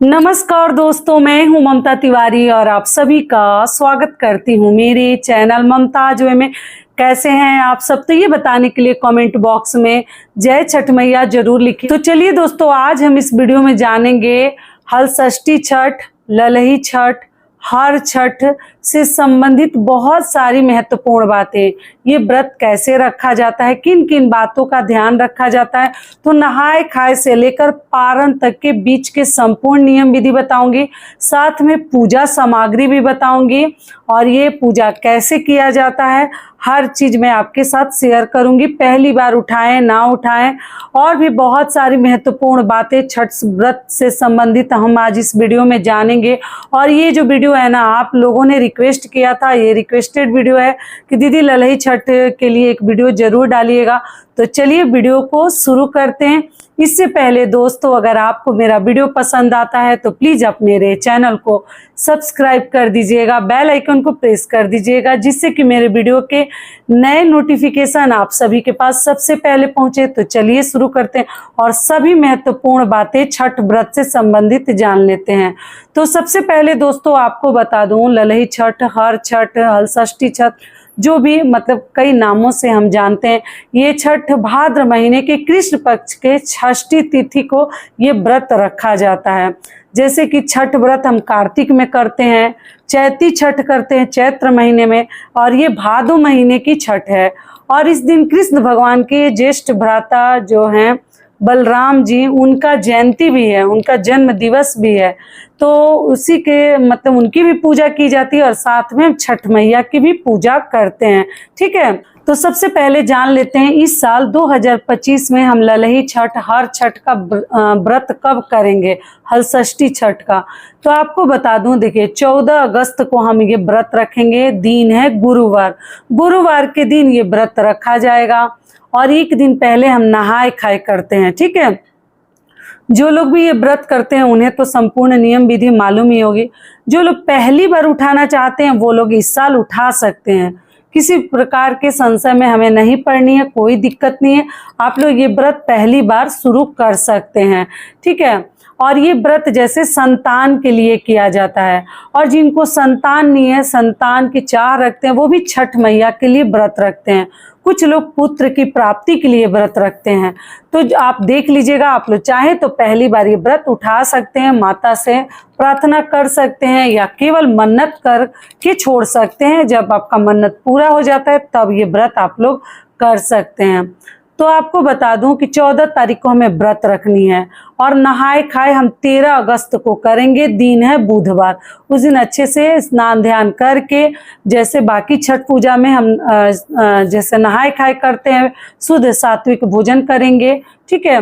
नमस्कार दोस्तों, मैं हूं ममता तिवारी और आप सभी का स्वागत करती हूं मेरे चैनल ममताज वे में। कैसे हैं आप सब? तो ये बताने के लिए कमेंट बॉक्स में जय छठ मैया जरूर लिखिए। तो चलिए दोस्तों, आज हम इस वीडियो में जानेंगे हल षष्ठी छठ, ललही छठ, हर छठ से संबंधित बहुत सारी महत्वपूर्ण बातें। ये व्रत कैसे रखा जाता है, किन किन बातों का ध्यान रखा जाता है, तो नहाए खाए से लेकर पारण तक के बीच के संपूर्ण नियम विधि बताऊंगी। साथ में पूजा सामग्री भी बताऊंगी और ये पूजा कैसे किया जाता है, हर चीज मैं आपके साथ शेयर करूंगी। पहली बार उठाएं ना उठाएं, और भी बहुत सारी महत्वपूर्ण बातें छठ व्रत से संबंधित हम आज इस वीडियो में जानेंगे। और ये जो वीडियो है ना, आप लोगों ने रिक्वेस्ट किया था, ये रिक्वेस्टेड वीडियो है कि दीदी ललही छठ के लिए एक वीडियो जरूर डालिएगा। तो चलिए वीडियो को शुरू करते हैं। इससे पहले दोस्तों, अगर आपको मेरा वीडियो पसंद आता है तो प्लीज आप मेरे चैनल को सब्सक्राइब कर दीजिएगा, बेल आइकन को प्रेस कर दीजिएगा, जिससे कि मेरे वीडियो के नए नोटिफिकेशन आप सभी के पास सबसे पहले पहुंचे। तो चलिए शुरू करते हैं और सभी महत्वपूर्ण बातें छठ व्रत से संबंधित जान लेते हैं। तो सबसे पहले दोस्तों आपको बता दूं, ललही छठ, हर छठ, हल षष्ठी छठ, जो भी मतलब कई नामों से हम जानते हैं, ये छठ भाद्र महीने के कृष्ण पक्ष के षष्ठी तिथि को ये व्रत रखा जाता है। जैसे कि छठ व्रत हम कार्तिक में करते हैं, चैती छठ करते हैं चैत्र महीने में, और ये भादो महीने की छठ है। और इस दिन कृष्ण भगवान के ज्येष्ठ भ्राता जो हैं बलराम जी, उनका जयंती भी है, उनका जन्म दिवस भी है। तो उसी के मतलब उनकी भी पूजा की जाती है और साथ में छठ मैया की भी पूजा करते हैं। ठीक है, तो सबसे पहले जान लेते हैं इस साल 2025 में हम ललही छठ, हर छठ का व्रत कब करेंगे, हल षष्ठी छठ का। तो आपको बता दूं, देखिए 14 अगस्त को हम ये व्रत रखेंगे। दिन है गुरुवार, गुरुवार के दिन ये व्रत रखा जाएगा और एक दिन पहले हम नहाए खाए करते हैं। ठीक है, जो लोग भी ये व्रत करते हैं उन्हें तो संपूर्ण नियम विधि मालूम ही होगी। जो लोग पहली बार उठाना चाहते हैं वो लोग इस साल उठा सकते हैं, किसी प्रकार के संशय में हमें नहीं पड़नी है, कोई दिक्कत नहीं है। आप लोग ये व्रत पहली बार शुरू कर सकते हैं। ठीक है, और ये व्रत जैसे संतान के लिए किया जाता है, और जिनको संतान नहीं है, संतान की चाह रखते हैं, वो भी छठ मैया के लिए व्रत रखते हैं। कुछ लोग पुत्र की प्राप्ति के लिए व्रत रखते हैं। तो आप देख लीजिएगा, आप लोग चाहे तो पहली बार ये व्रत उठा सकते हैं, माता से प्रार्थना कर सकते हैं, या केवल मन्नत कर के छोड़ सकते हैं। जब आपका मन्नत पूरा हो जाता है तब ये व्रत आप लोग कर सकते हैं। तो आपको बता दूं कि 14 तारीख को हमें व्रत रखनी है और नहाए खाए हम 13 अगस्त को करेंगे। दिन है बुधवार, उस दिन अच्छे से स्नान ध्यान करके, जैसे बाकी छठ पूजा में हम जैसे नहाए खाए करते हैं, शुद्ध सात्विक भोजन करेंगे। ठीक है,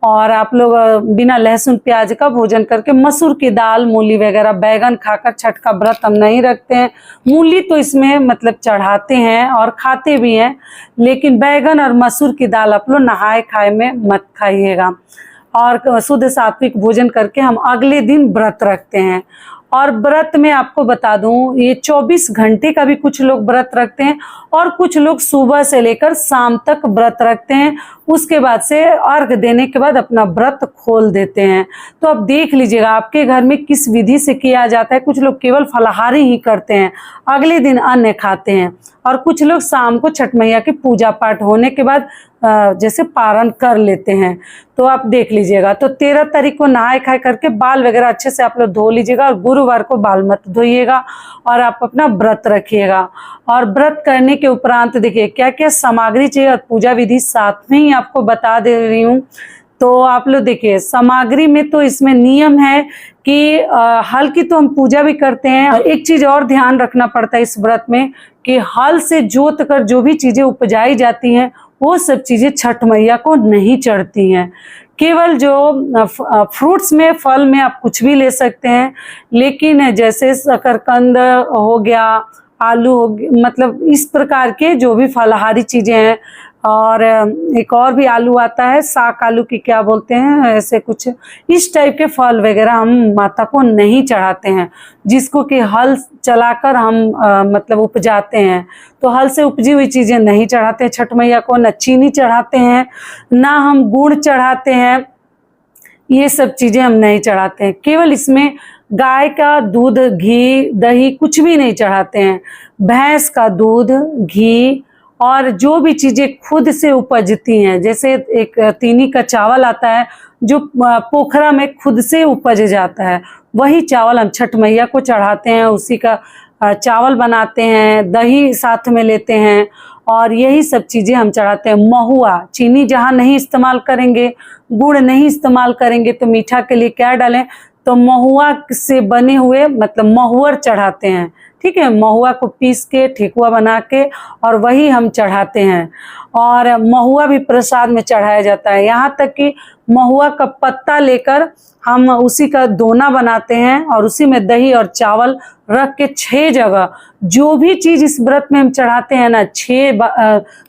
और आप लोग बिना लहसुन प्याज का भोजन करके, मसूर की दाल, मूली वगैरह, बैगन खाकर छठ का व्रत हम नहीं रखते हैं। मूली तो इसमें मतलब चढ़ाते हैं और खाते भी हैं, लेकिन बैगन और मसूर की दाल आप लोग नहाए खाए में मत खाइएगा। और शुद्ध सात्विक भोजन करके हम अगले दिन व्रत रखते हैं। और व्रत में आपको बता दूं, ये 24 घंटे का भी कुछ लोग व्रत रखते हैं, और कुछ लोग सुबह से लेकर शाम तक व्रत रखते हैं। उसके बाद से अर्घ देने के बाद अपना व्रत खोल देते हैं। तो अब देख लीजिएगा आपके घर में किस विधि से किया जाता है। कुछ लोग केवल फलाहारी ही करते हैं, अगले दिन अन्न खाते हैं, और कुछ लोग शाम को छठ मैया की पूजा पाठ होने के बाद जैसे पारण कर लेते हैं। तो आप देख लीजिएगा। तो 13 तारीख को नहाए खाए करके बाल वगैरह अच्छे से आप लोग धो लीजिएगा, और गुरुवार को बाल मत धोइएगा, और आप अपना व्रत रखिएगा। और व्रत करने के उपरांत देखिए क्या क्या सामग्री चाहिए, और पूजा विधि साथ में ही आपको बता दे रही हूँ। तो आप लोग देखिए, सामग्री में तो इसमें नियम है कि हल की तो हम पूजा भी करते हैं। एक चीज और ध्यान रखना पड़ता है इस व्रत में, कि हल से जोत कर जो भी चीजें उपजाई जाती हैं वो सब चीजें छठ मैया को नहीं चढ़ती हैं। केवल जो फ्रूट्स में, फल में आप कुछ भी ले सकते हैं, लेकिन जैसे शकरकंद हो गया, आलू हो गया, मतलब इस प्रकार के जो भी फलाहारी चीजें हैं, और एक और भी आलू आता है, साक आलू की क्या बोलते हैं, ऐसे कुछ इस टाइप के फल वगैरह हम माता को नहीं चढ़ाते हैं, जिसको कि हल चलाकर हम मतलब उपजाते हैं। तो हल से उपजी हुई चीजें नहीं चढ़ाते हैं छठ मैया को। न चीनी चढ़ाते हैं, ना हम गुड़ चढ़ाते हैं, ये सब चीजें हम नहीं चढ़ाते हैं। केवल इसमें गाय का दूध, घी, दही कुछ भी नहीं चढ़ाते हैं। भैंस का दूध, घी और जो भी चीजें खुद से उपजती हैं, जैसे एक तीनी का चावल आता है जो पोखरा में खुद से उपज जाता है, वही चावल हम छठ मैया को चढ़ाते हैं। उसी का चावल बनाते हैं, दही साथ में लेते हैं और यही सब चीज़ें हम चढ़ाते हैं। महुआ, चीनी जहाँ नहीं इस्तेमाल करेंगे, गुड़ नहीं इस्तेमाल करेंगे, तो मीठा के लिए क्या डालें, तो महुआ से बने हुए मतलब महुअर चढ़ाते हैं। ठीक है, महुआ को पीस के ठेकुआ बना के और वही हम चढ़ाते हैं। और महुआ भी प्रसाद में चढ़ाया जाता है। यहाँ तक कि महुआ का पत्ता लेकर हम उसी का दोना बनाते हैं और उसी में दही और चावल रख के 6 जगह जो भी चीज़ इस व्रत में हम चढ़ाते हैं ना, 6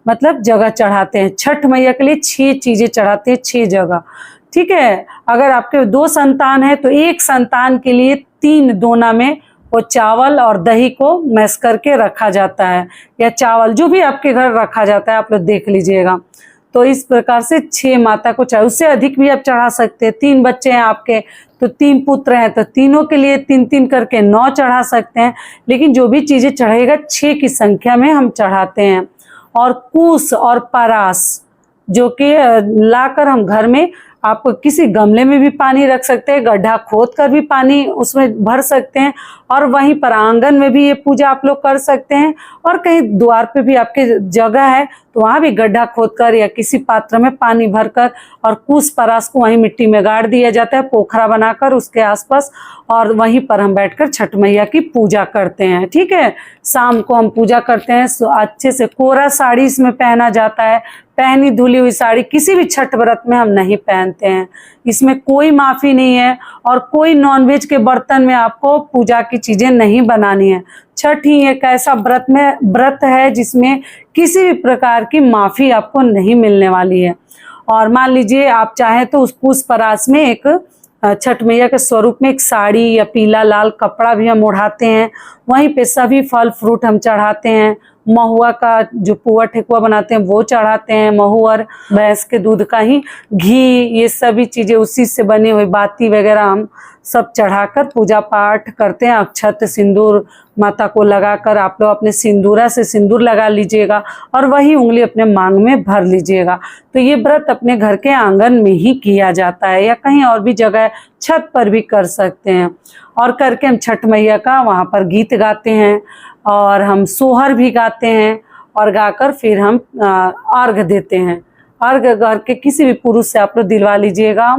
मतलब जगह चढ़ाते हैं। छठ मैया के लिए 6 चीज़ें चढ़ाते हैं, 6 जगह। ठीक है, अगर आपके 2 संतान है तो एक संतान के लिए 3 दोना में वो चावल और दही को मैश करके रखा जाता है, या चावल जो भी आपके घर रखा जाता है आप लोग देख लीजिएगा। तो इस प्रकार से 6 माता को चढ़ा, उससे अधिक भी आप चढ़ा सकते हैं। 3 बच्चे हैं आपके तो 3 पुत्र हैं तो तीनों के लिए 3-3 करके 9 चढ़ा सकते हैं। लेकिन जो भी चीज़ें चढ़ेगा 6 की संख्या में हम चढ़ाते हैं। और कूस और परास जो कि लाकर हम घर में, आप किसी गमले में भी पानी रख सकते हैं, गड्ढा खोद कर भी पानी उसमें भर सकते हैं और वहीं पर आंगन में भी ये पूजा आप लोग कर सकते हैं। और कहीं द्वार पे भी आपके जगह है तो वहाँ भी गड्ढा खोद कर या किसी पात्र में पानी भरकर और कूस परास को वहीं मिट्टी में गाड़ दिया जाता है, पोखरा बनाकर उसके आसपास, और वहीं पर हम बैठकर छठ मैया की पूजा करते हैं। ठीक है, शाम को हम पूजा करते हैं। अच्छे से कोरा साड़ी इसमें पहना जाता है, पहनी धुली हुई साड़ी किसी भी छठ व्रत में हम नहीं पहनते हैं। इसमें कोई माफ़ी नहीं है और कोई नॉनवेज के बर्तन में आपको पूजा की चीज़ें नहीं बनानी है। छठ ही एक ऐसा व्रत है जिसमें किसी भी प्रकार की माफ़ी आपको नहीं मिलने वाली है। और मान लीजिए आप चाहें तो उस कूस परास में एक छठ मैया के स्वरूप में एक साड़ी या पीला लाल कपड़ा भी हम ओढ़ाते हैं। वहीं पे सभी फल फ्रूट हम चढ़ाते हैं। महुआ का जो पुआ ठेकुआ बनाते हैं वो चढ़ाते हैं, महुअर, भैंस के दूध का ही घी, ये सभी चीज़ें उसी से बनी हुई बाती वगैरह हम सब चढ़ाकर पूजा पाठ करते हैं। अक्षत सिंदूर माता को लगाकर आप लोग अपने सिंदूरा से सिंदूर लगा लीजिएगा और वही उंगली अपने मांग में भर लीजिएगा। तो ये व्रत अपने घर के आंगन में ही किया जाता है या कहीं और भी जगह छत पर भी कर सकते हैं। और करके हम छठ मैया का वहाँ पर गीत गाते हैं और हम सोहर भी गाते हैं और गाकर फिर हम अर्घ देते हैं। अर्घ घर के किसी भी पुरुष से आप लोग दिलवा लीजिएगा,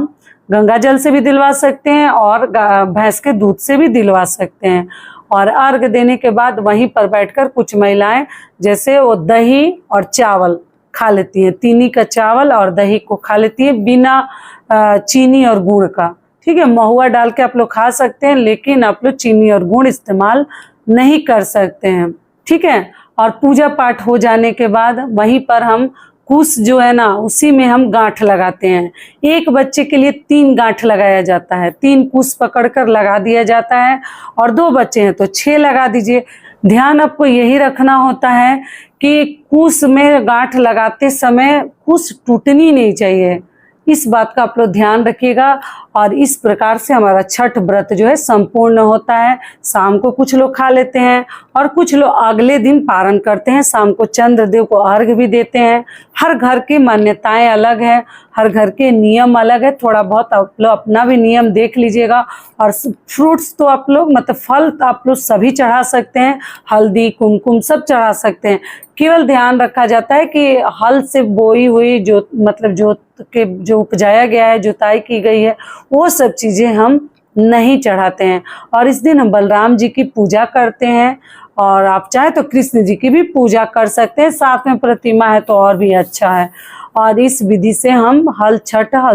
गंगा जल से भी दिलवा सकते हैं और भैंस के दूध से भी दिलवा सकते हैं। और अर्घ देने के बाद वहीं पर बैठकर कुछ महिलाएं जैसे वो दही और चावल खा लेती हैं, तीनी का चावल और दही को खा लेती है बिना चीनी और गुड़ का। ठीक है, महुआ डाल के आप लोग खा सकते हैं लेकिन आप लोग चीनी और गुड़ इस्तेमाल नहीं कर सकते हैं। ठीक है, और पूजा पाठ हो जाने के बाद वहीं पर हम कुश जो है ना उसी में हम गांठ लगाते हैं। एक बच्चे के लिए 3 गांठ लगाया जाता है, 3 कुश पकड़कर लगा दिया जाता है। और 2 बच्चे हैं तो 6 लगा दीजिए। ध्यान आपको यही रखना होता है कि कुश में गांठ लगाते समय कुश टूटनी नहीं चाहिए, इस बात का आप लोग ध्यान रखिएगा। और इस प्रकार से हमारा छठ व्रत जो है संपूर्ण होता है। शाम को कुछ लोग खा लेते हैं और कुछ लोग अगले दिन पारण करते हैं। शाम को चंद्रदेव को अर्घ भी देते हैं। हर घर की मान्यताएं अलग है, हर घर के नियम अलग है। थोड़ा बहुत आप लोग अपना भी नियम देख लीजिएगा। और फ्रूट्स तो आप लोग मतलब फल आप लोग सभी चढ़ा सकते हैं, हल्दी कुमकुम सब चढ़ा सकते हैं। केवल ध्यान रखा जाता है कि हल से बोई हुई जो मतलब जोत के जो उपजाया गया है, जुताई की गई है, वो सब चीज़ें हम नहीं चढ़ाते हैं। और इस दिन हम बलराम जी की पूजा करते हैं और आप चाहे तो कृष्ण जी की भी पूजा कर सकते हैं, साथ में प्रतिमा है तो और भी अच्छा है। और इस विधि से हम हल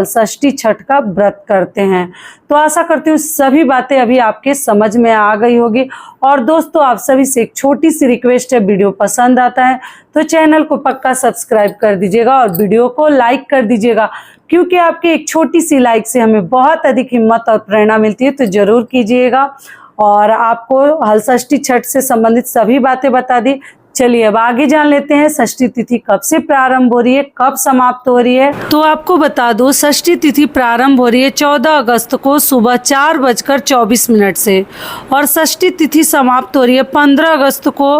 षष्ठी छठ का व्रत करते हैं। तो आशा करती हूँ सभी बातें अभी आपके समझ में आ गई होगी। और दोस्तों आप सभी से एक छोटी सी रिक्वेस्ट है, वीडियो पसंद आता है तो चैनल को पक्का सब्सक्राइब कर दीजिएगा और वीडियो को लाइक कर दीजिएगा, क्योंकि आपकी एक छोटी सी लाइक से हमें बहुत अधिक हिम्मत और प्रेरणा मिलती है। तो जरूर कीजिएगा। और आपको हल षष्ठी छठ से संबंधित सभी बातें बता दी। चलिए अब आगे जान लेते हैं षष्ठी तिथि कब से प्रारंभ हो रही है, कब समाप्त हो रही है। तो आपको बता दो षष्ठी तिथि प्रारंभ हो रही है 14 अगस्त को सुबह 4:24 से और षष्ठी तिथि समाप्त हो रही है 15 अगस्त को।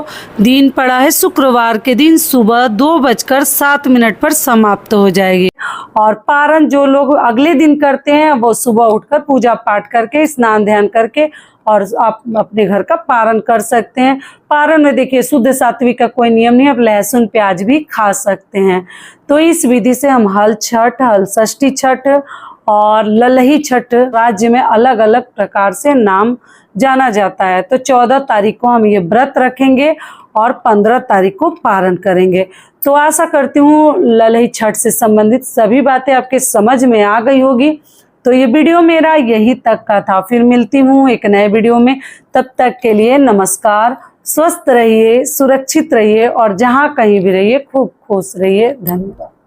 दिन पड़ा है शुक्रवार के दिन सुबह 2:07 पर समाप्त हो जाएगी। और पारण जो लोग अगले दिन करते हैं वो सुबह उठकर पूजा पाठ करके स्नान ध्यान करके और आप अपने घर का पारण कर सकते हैं। पारण में देखिए शुद्ध सात्विक का कोई नियम नहीं, आप लहसुन प्याज भी खा सकते हैं। तो इस विधि से हम हल छठ, हल षष्ठी छठ और ललही छठ राज्य में अलग अलग प्रकार से नाम जाना जाता है। तो 14 तारीख को हम ये व्रत रखेंगे और 15 तारीख को पारण करेंगे। तो आशा करती हूँ ललही छठ से संबंधित सभी बातें आपके समझ में आ गई होगी। तो ये वीडियो मेरा यही तक का था, फिर मिलती हूँ एक नए वीडियो में। तब तक के लिए नमस्कार, स्वस्थ रहिए, सुरक्षित रहिए और जहाँ कहीं भी रहिए खूब खुश रहिए। धन्यवाद।